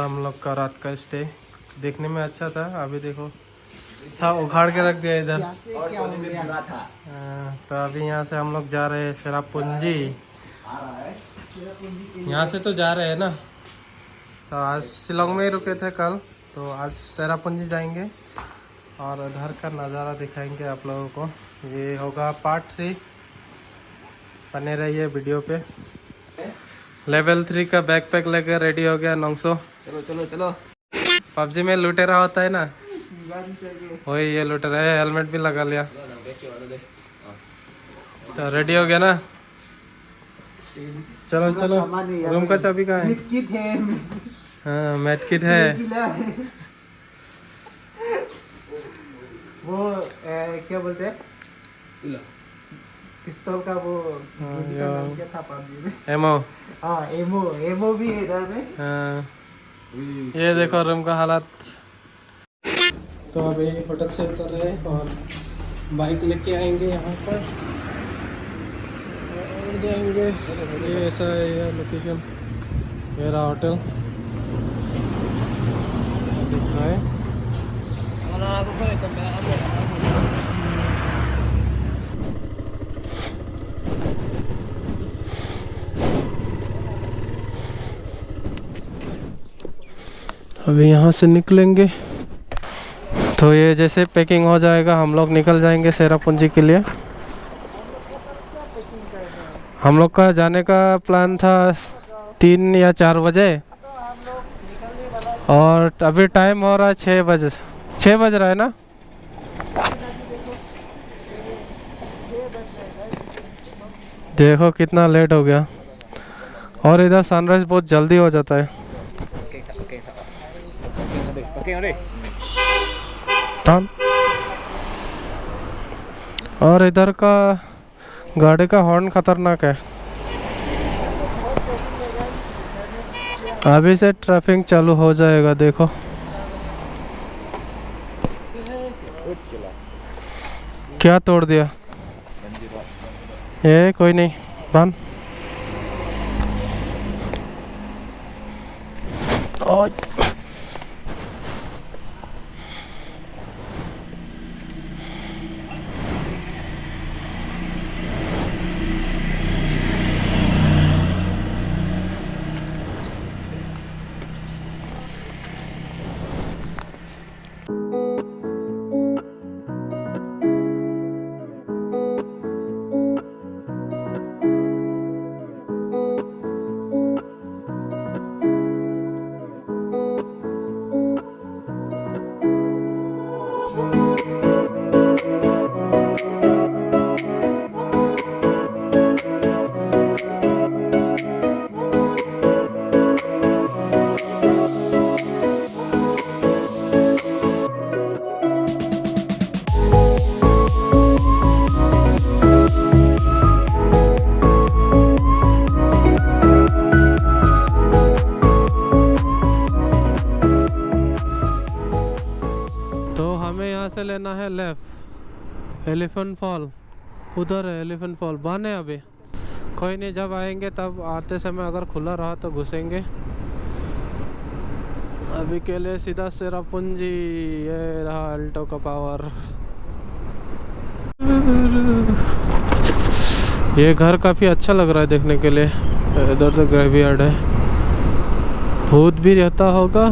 हम लोग का रात का स्टे। देखने में अच्छा था, अभी देखो सब उखाड़ के रख दिया इधर। तो अभी यहाँ से हम लोग जा रहे हैं चेरापूंजी। यहाँ से तो जा रहे हैं ना, तो आज शिलोंग में ही रुके थे कल, तो आज चेरापूंजी जाएंगे और उधर का नज़ारा दिखाएंगे आप लोगों को। ये होगा पार्ट 3, बने रहिए वीडियो पे। लेवल 3 का बैकपैक लेकर रेडी हो गया नोंगसो। चलो चलो चलो। पबजी में लुटेरा होता है ना, वही ये लुटेरा है। हेलमेट भी लगा लिया, तो रेडी हो गया ना। चलो चलो, रूम का चाबी कहाँ है? हाँ मेड किट है। वो क्या बोलते हैं, पिस्तौल का वो नाम क्या था पबजी में? एमओ। हाँ एमो, एमो भी है इधर में। हाँ ये देखो रूम का हालत। तो अभी होटल से उतर रहे हैं और बाइक लेके आएंगे यहाँ पर और जाएंगे। ये ऐसा है ये लोकेशन, मेरा होटल दिख रहा है। अभी यहाँ से निकलेंगे तो ये जैसे पैकिंग हो जाएगा हम लोग निकल जाएंगे चेरापूंजी के लिए। हम लोग का जाने का प्लान था 3 या 4 बजे, और अभी टाइम हो रहा है 6 बजे, 6 बज रहा है ना। देखो कितना लेट हो गया, और इधर सनराइज बहुत जल्दी हो जाता है। और इधर का गाड़ी का हॉर्न खतरनाक है। अभी से ट्रैफिक चालू हो जाएगा, देखो क्या तोड़ दिया। ये कोई नहीं बन। से लेना है लेफ्ट, एलिफेंट फॉल उधर है। एलिफेंट फॉल बंद है अभी, कोई नहीं, जब आएंगे तब आते समय अगर खुला रहा तो घुसेंगे। अभी के लिए सीधा चेरापूंजी। ये रहा अल्टो का पावर। ये घर काफ़ी अच्छा लग रहा है देखने के लिए। इधर तो ग्रेवयार्ड है, भूत भी रहता होगा।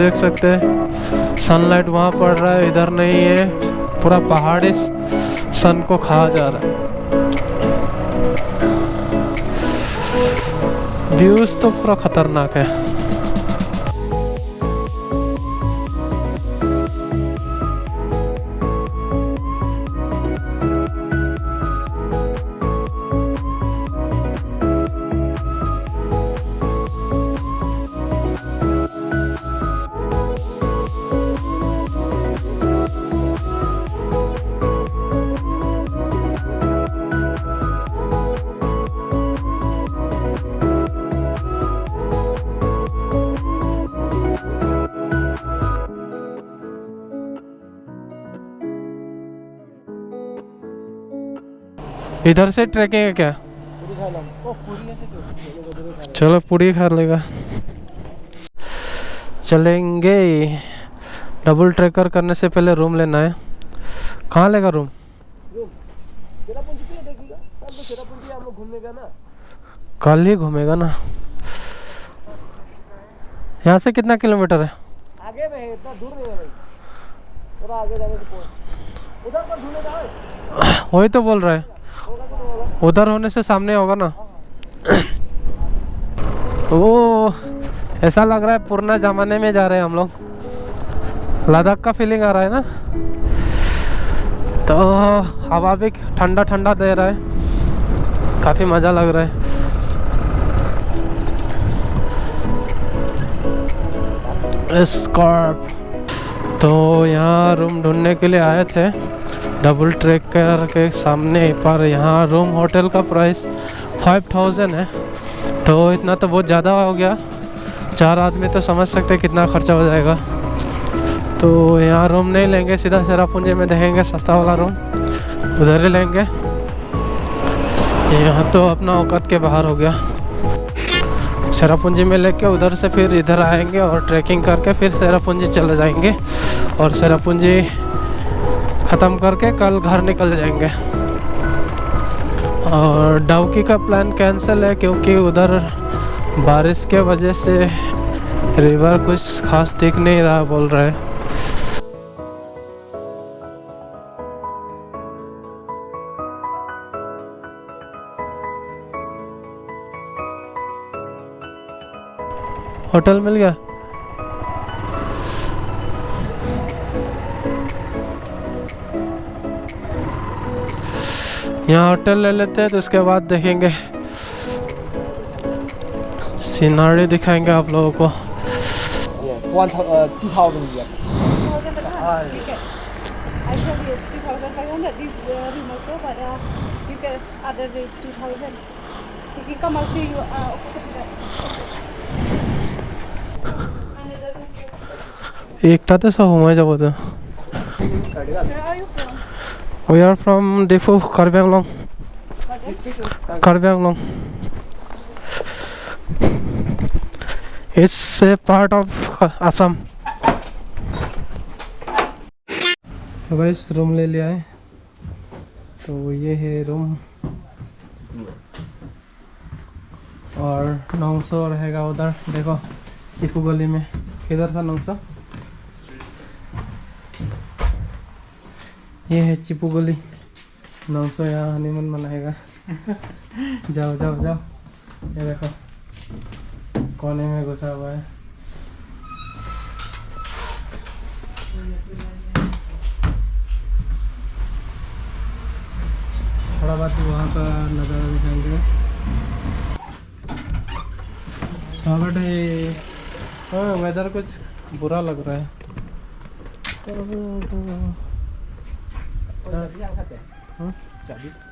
देख सकते हैं सनलाइट वहाँ पड़ रहा है, इधर नहीं है। पूरा पहाड़ी सन को खा जा रहा है। व्यूज तो पूरा खतरनाक है। इधर से ट्रैकिंग है क्या? चलो पूरी खा लेगा। चलेंगे। डबल ट्रैकर करने से पहले रूम लेना है। कहाँ लेगा रूम? कल ही घूमेगा ना। यहाँ से कितना किलोमीटर है? आगे में है, इतना दूर नहीं है भाई, थोड़ा आगे जाने से उधर पर ढूंढेगा। वही तो बोल रहा है, उधर होने से सामने होगा ना। वो ऐसा लग रहा है पुराना जमाने में जा रहे हैं हम लोग। लद्दाख का फीलिंग आ रहा है ना। तो हवा भी ठंडा ठंडा दे रहा है, काफ़ी मज़ा लग रहा है। स्कॉर्प तो यहाँ रूम ढूंढने के लिए आए थे डबल ट्रैकर के सामने, पर यहाँ रूम होटल का प्राइस 5000 है। तो इतना तो बहुत ज़्यादा हो गया। 4 आदमी तो समझ सकते हैं कितना खर्चा हो जाएगा। तो यहाँ रूम नहीं लेंगे, सीधा चेरापूंजी में देखेंगे सस्ता वाला रूम, उधर ही लेंगे। यहाँ तो अपना औकात के बाहर हो गया। चेरापूंजी में लेके उधर से फिर इधर आएंगे और ट्रैकिंग करके फिर चेरापूंजी चले जाएंगे और चेरापूंजी ख़त्म करके कल घर निकल जाएंगे। और डाउकी का प्लान कैंसिल है क्योंकि उधर बारिश के वजह से रिवर कुछ खास दिख नहीं रहा बोल रहा है। होटल मिल गया। यहाँ होटल ले लेते हैं तो उसके बाद देखेंगे, सीनरी दिखाएंगे आप लोगों को। 2000 I showed you 2500. This room also, but you get other rate 2000. If you come, I'll show you. एक ताते सा हुआ जब होता। Where are you from? We are from Defu, Karbi Anglong. Karbi Anglong. It's a part of Assam. तो guys room ले लिया है। तो ये है रूम और 900 रहेगा उधर। देखो चिपू गली में, किधर था 900? ये है चिपू गली। 900 यहाँ हनीमून मनाएगा। जाओ जाओ जाओ, ये देखो कोने में घुसा हुआ है। थोड़ा बाद वहाँ का नज़ारा दिखाएंगे। स्वागत है। हाँ वेदर कुछ बुरा लग रहा है।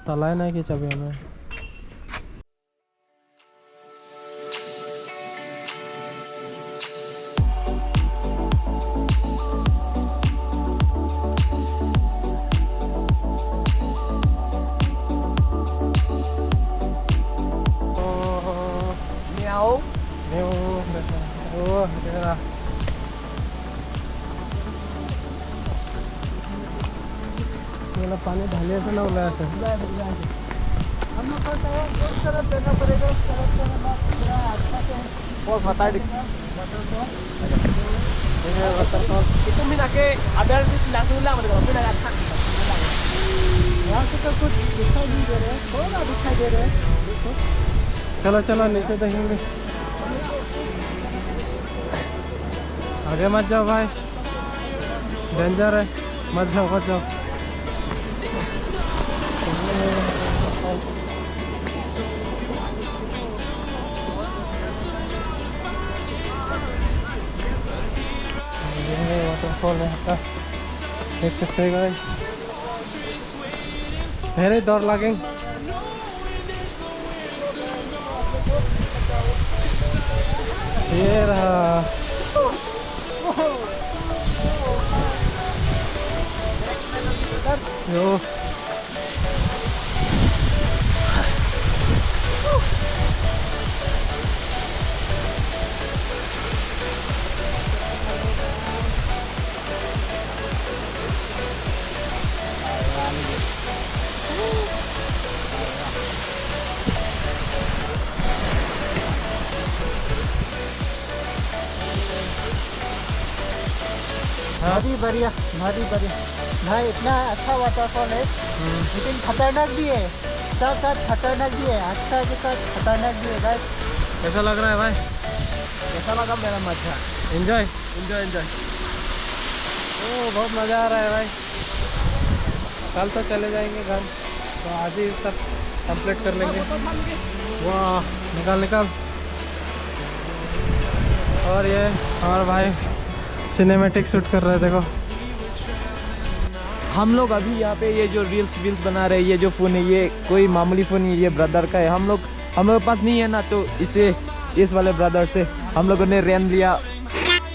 ताला नहीं कि चाबी हमें। पानी ढाले से ना उलाया से हम लोग को बहुत सारा देना पड़ेगा। बहुत बता दी। ये waterfall. Itu Minake Abel langsung ulang gitu. Minake attack. यहाँ से तो कुछ दिखाई नहीं दे रहा है, थोड़ा दिखाई दे रहा है. देखो. चलो चलो नीचे देखेंगे. आगे मत जाओ भाई, डेंजर है. मत जाओ मत जाओ. ये वाटरफॉल है का, देख सकते हैं गाइस. मेरे दौड़ लगेंगे. ये रहा. यो बढ़िया भाई, इतना अच्छा वाटरफॉल है, लेकिन खतरनाक भी है. साथ साथ खतरनाक भी है, अच्छा के साथ खतरनाक भी है भाई. कैसा लग रहा है भाई? कैसा लगा मेरा मजा? एंजॉय. एंजॉय. ओ बहुत मज़ा आ रहा है भाई. कल तो चले जाएंगे घर, तो आज ही सब कंप्लीट कर लेंगे. वाह निकाल. और ये हमारा भाई सिनेमैटिक शूट कर रहे हैं, देखो. हम लोग अभी यहाँ पे ये जो रील्स बना रहे हैं, ये जो फ़ोन है ये कोई मामूली फ़ोन नहीं है, ये ब्रदर का है. हम लोग के पास नहीं है ना, तो इस वाले ब्रदर से हम लोगों ने रेंट लिया.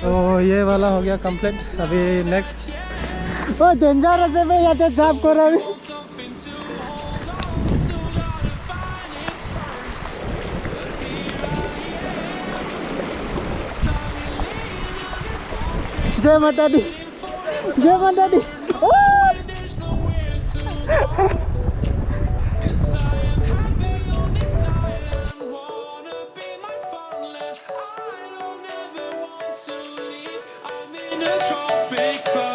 तो ये वाला हो गया कंप्लीट. अभी नेक्स्ट डेंजरस है भाई, यहाँ पे जाप कर रहा है. जय माता दी. In a tropic